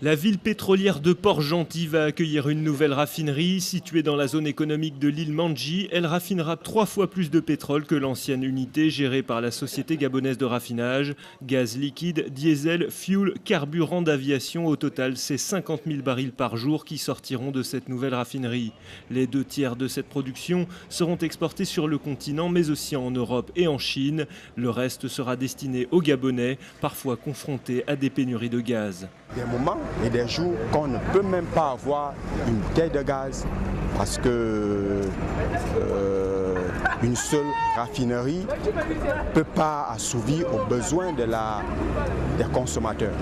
La ville pétrolière de Port-Gentil va accueillir une nouvelle raffinerie. Située dans la zone économique de l'île Mandji, elle raffinera 3 fois plus de pétrole que l'ancienne unité gérée par la société gabonaise de raffinage. Gaz liquide, diesel, fuel, carburant d'aviation, au total c'est 50 000 barils par jour qui sortiront de cette nouvelle raffinerie. Les 2/3 de cette production seront exportés sur le continent mais aussi en Europe et en Chine. Le reste sera destiné aux Gabonais, parfois confrontés à des pénuries de gaz. Des moments et des jours qu'on ne peut même pas avoir une bouteille de gaz parce que une seule raffinerie ne peut pas assouvir aux besoins des consommateurs.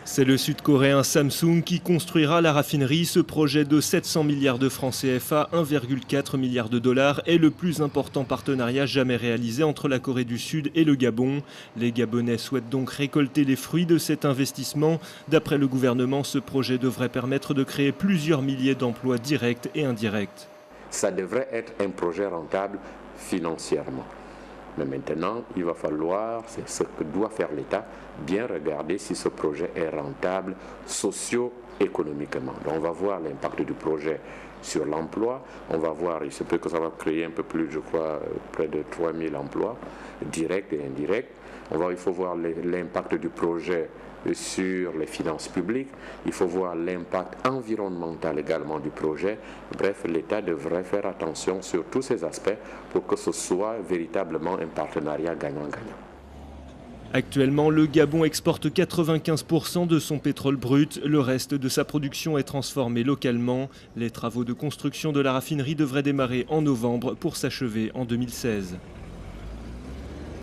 C'est le Sud-Coréen Samsung qui construira la raffinerie. Ce projet de 700 milliards de francs CFA, 1,4 milliard de dollars, est le plus important partenariat jamais réalisé entre la Corée du Sud et le Gabon. Les Gabonais souhaitent donc récolter les fruits de cet investissement. D'après le gouvernement, ce projet devrait permettre de créer plusieurs milliers d'emplois directs et indirects. Ça devrait être un projet rentable financièrement. Mais maintenant, il va falloir, c'est ce que doit faire l'État, bien regarder si ce projet est rentable socio-économiquement. Donc on va voir l'impact du projet sur l'emploi, on va voir, il se peut que ça va créer un peu plus, je crois, près de 3000 emplois, directs et indirects. Il faut voir l'impact du projet sur les finances publiques, il faut voir l'impact environnemental également du projet. Bref, l'État devrait faire attention sur tous ces aspects pour que ce soit véritablement un partenariat gagnant-gagnant. Actuellement, le Gabon exporte 95% de son pétrole brut. Le reste de sa production est transformé localement. Les travaux de construction de la raffinerie devraient démarrer en novembre pour s'achever en 2016.